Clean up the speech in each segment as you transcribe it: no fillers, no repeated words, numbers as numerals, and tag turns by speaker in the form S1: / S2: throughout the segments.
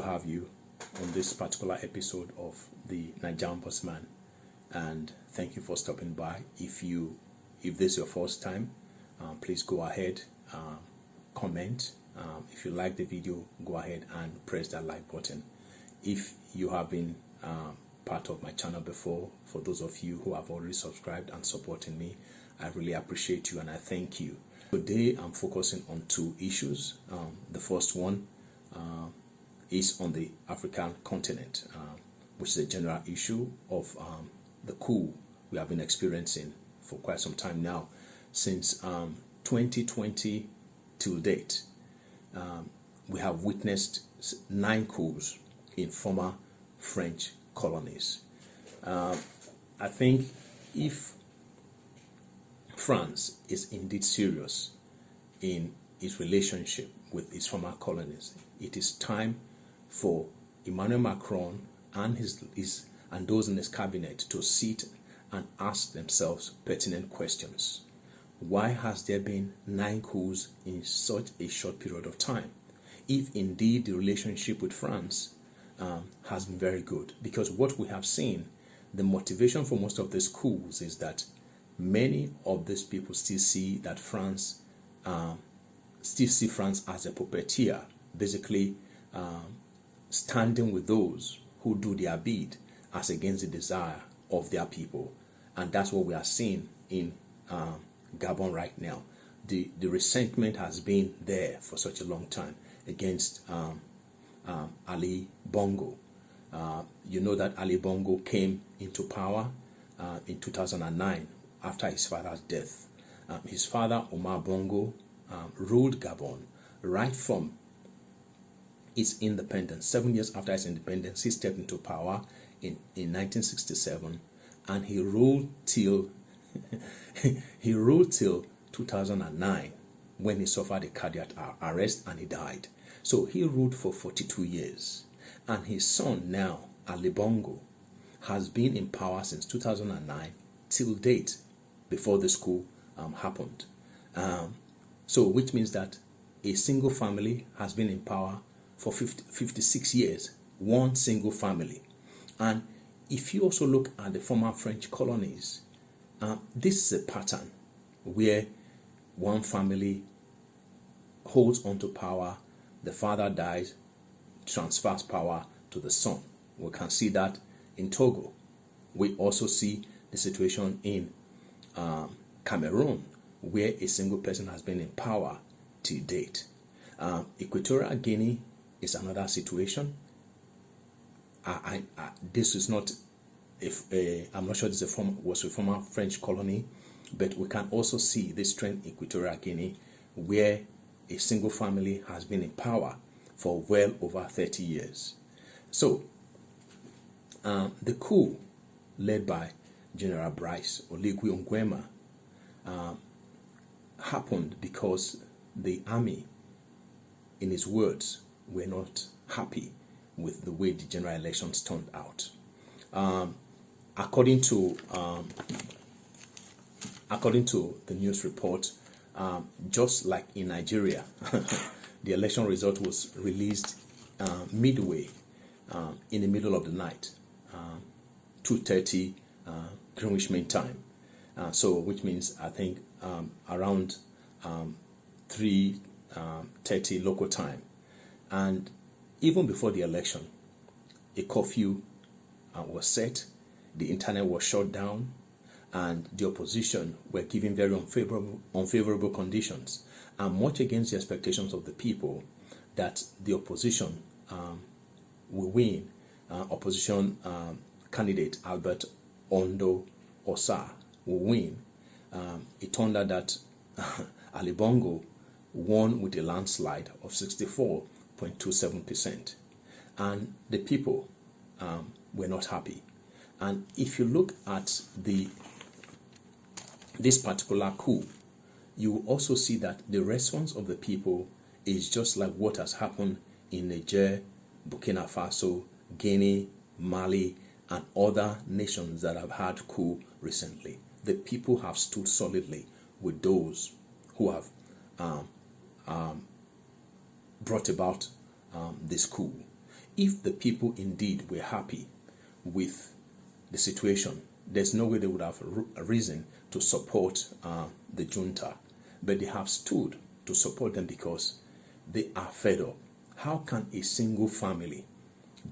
S1: have you on this particular episode of the Nigerian Bossman, and thank you for stopping by. If this is your first time, please go ahead, comment. If you like the video, go ahead and press that like button. If you have been part of my channel before, for those of you who have already subscribed and supporting me, I really appreciate you and I thank you. Today I'm focusing on two issues. The first one is on the African continent, which is a general issue of the coup we have been experiencing for quite some time now. Since 2020 till date, we have witnessed 9 coups in former French colonies. I think if France is indeed serious in its relationship with its former colonies, it is time for Emmanuel Macron and and those in his cabinet to sit and ask themselves pertinent questions. Why has there been 9 coups in such a short period of time? If indeed the relationship with France has been very good, because what we have seen, the motivation for most of these coups is that many of these people still see that France as a puppeteer, basically standing with those who do their bid as against the desire of their people. And that's what we are seeing in Gabon right now. The resentment has been there for such a long time against Ali Bongo. You know that Ali Bongo came into power in 2009 after his father's death. His father, Omar Bongo, ruled Gabon right from its independence. 7 years after its independence, he stepped into power in 1967, and he ruled till 2009, when he suffered a cardiac arrest and he died. So he ruled for 42 years, and his son now, Ali Bongo, has been in power since 2009 till date, before this coup happened. So which means that a single family has been in power for 56 years, one single family. And if you also look at the former French colonies, this is a pattern where one family holds onto power, the father dies, transfers power to the son. We can see that in Togo. We also see the situation in Cameroon, where a single person has been in power to date. Equatorial Guinea is another situation. This is not, I'm not sure this was a former French colony, but we can also see this trend in Equatorial Guinea, where a single family has been in power for well over 30 years. So, the coup led by General Brice Oligui Nguema happened because the army, in his words, were not happy with the way the general elections turned out. According to the news report, just like in Nigeria, the election result was released midway, in the middle of the night, 2:30 Greenwich Mean Time. So which means I think around 3:30 local time. And even before the election, a curfew was set, the internet was shut down, and the opposition were given very unfavorable conditions, and much against the expectations of the people that the opposition will win. Opposition candidate Albert Ondo Osa will win. It turned out that Ali Bongo won with a landslide of 64.27%, and the people were not happy. And if you look at this particular coup, you will also see that the response of the people is just like what has happened in Niger, Burkina Faso, Guinea, Mali, and other nations that have had coup recently. The people have stood solidly with those who have brought about this coup. If the people indeed were happy with the situation, there's no way they would have a reason to support the junta. But they have stood to support them because they are fed up. How can a single family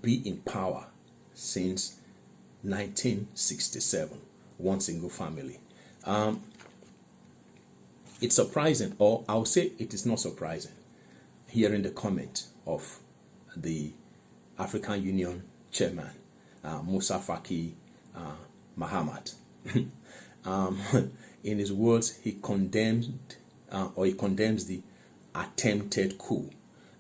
S1: be in power since 1967? One single family. It's surprising, or I'll say it is not surprising, hearing the comment of the African Union chairman, Musa Faki Mahamat. In his words, he condemns the attempted coup.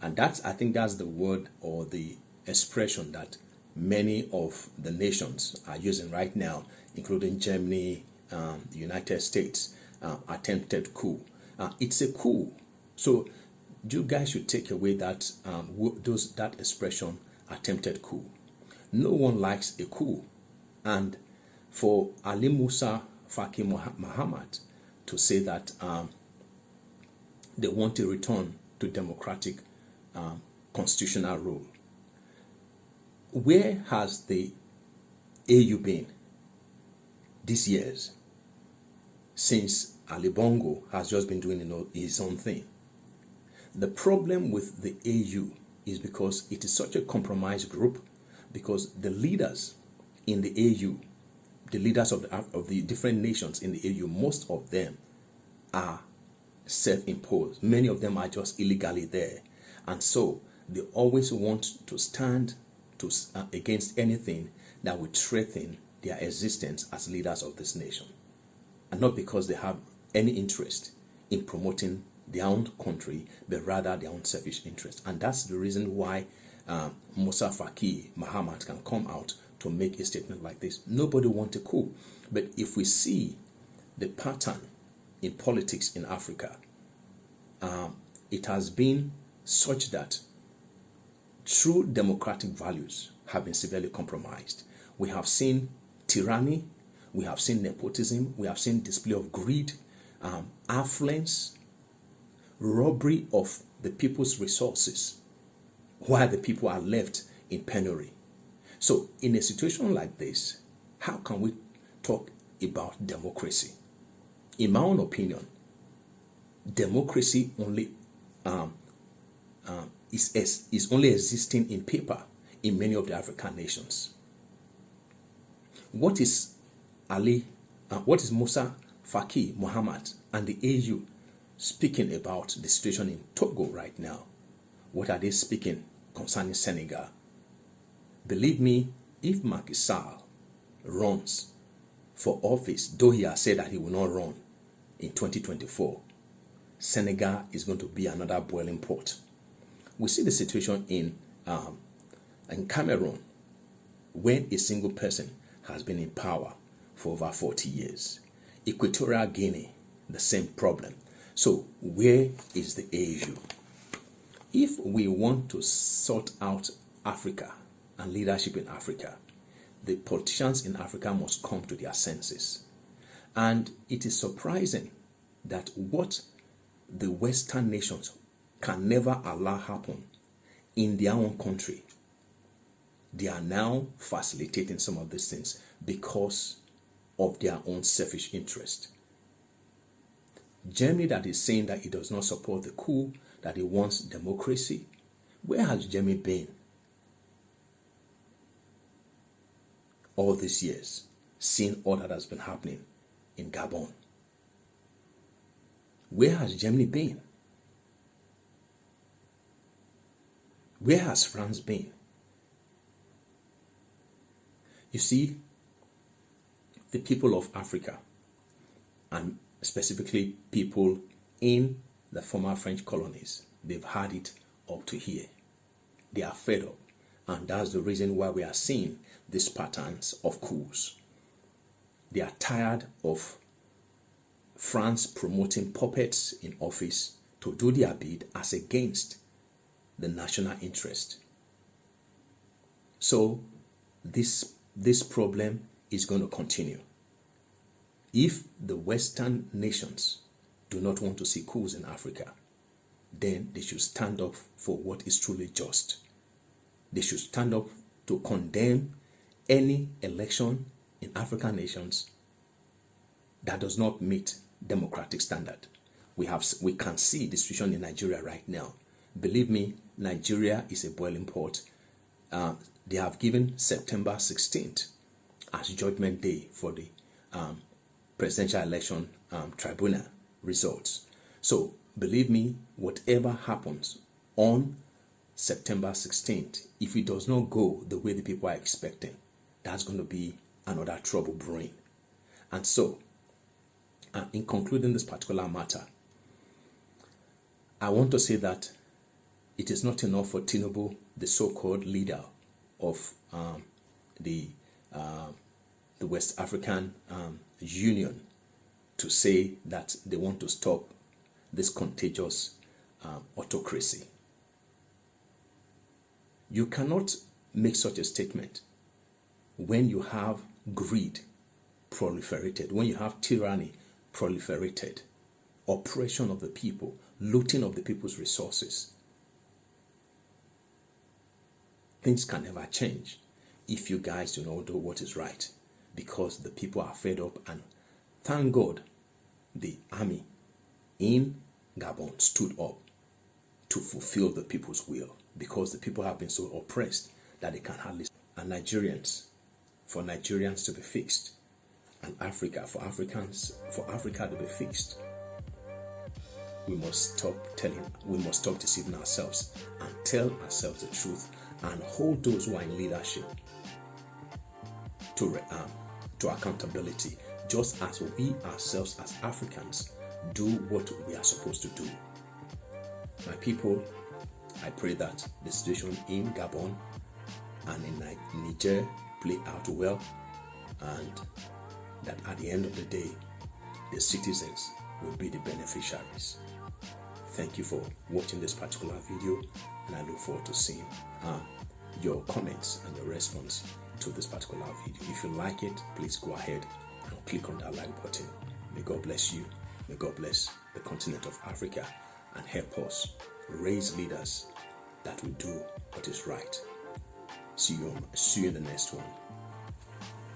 S1: And I think that's the word or the expression that many of the nations are using right now, including Germany, the United States. Attempted coup. It's a coup. So you guys should take away that that expression, attempted coup. No one likes a coup. And for Ali Musa Faki Mahamat to say that they want to return to democratic constitutional rule. Where has the AU been these years? Since Ali Bongo has just been doing his own thing. The problem with the AU is because it is such a compromised group, because the leaders in the AU, the leaders of the different nations in the AU, most of them are self-imposed. Many of them are just illegally there. And so they always want to stand against anything that would threaten their existence as leaders of this nation. And not because they have any interest in promoting their own country, but rather their own selfish interest. And that's the reason why Musa Faki Mahamat can come out to make a statement like this. Nobody wants a coup. But if we see the pattern in politics in Africa, it has been such that true democratic values have been severely compromised. We have seen tyranny, we have seen nepotism, we have seen display of greed, affluence, robbery of the people's resources, while the people are left in penury. So in a situation like this, how can we talk about democracy? In my own opinion, democracy only is only existing in paper in many of the African nations. What is Musa Faki Mahamat and the AU speaking about the situation in Togo right now? What are they speaking concerning Senegal? Believe me, if Macky Sall runs for office, though he has said that he will not run in 2024, Senegal is going to be another boiling pot. We see the situation in Cameroon, when a single person has been in power for over 40 years. Equatorial Guinea, the same problem. So where is the AU? If we want to sort out Africa and leadership in Africa, the politicians in Africa must come to their senses. And it is surprising that what the Western nations can never allow happen in their own country, they are now facilitating some of these things because of their own selfish interest. Germany, that is saying that it does not support the coup, that it wants democracy. Where has Germany been all these years, seeing all that has been happening in Gabon? Where has Germany been? Where has France been? You see, the people of Africa, and specifically people in the former French colonies, they've had it up to here. They are fed up. And that's the reason why we are seeing these patterns of coups. They are tired of France promoting puppets in office to do their bid as against the national interest. So this problem is going to continue. If the Western nations do not want to see coups in Africa, then they should stand up for what is truly just. They should stand up to condemn any election in African nations that does not meet democratic standard. We can see the situation in Nigeria right now. Believe me, Nigeria is a boiling pot. They have given September 16th as judgment day for the presidential election tribunal results. So believe me, whatever happens on September 16th, if it does not go the way the people are expecting, that's going to be another trouble brewing. And so, in concluding this particular matter, I want to say that it is not enough for Tinubu, the so-called leader of the West African Union, to say that they want to stop this contagious autocracy. You cannot make such a statement when you have greed proliferated, when you have tyranny proliferated, oppression of the people, looting of the people's resources. Things can never change if you guys do not do what is right, because the people are fed up. And thank God the army in Gabon stood up to fulfill the people's will, because the people have been so oppressed that they can hardly. And Nigerians, for Nigerians to be fixed, and Africa, for Africa to be fixed, we must stop deceiving ourselves and tell ourselves the truth, and hold those who are in leadership to accountability, just as we ourselves as Africans do what we are supposed to do. My people, I pray that the situation in Gabon and in Niger play out well, and that at the end of the day, the citizens will be the beneficiaries. Thank you for watching this particular video, and I look forward to seeing your comments and your response to this particular video. If you like it, please go ahead and click on that like button. May God bless you. May God bless the continent of Africa and help us raise leaders that will do what is right. See you in the next one.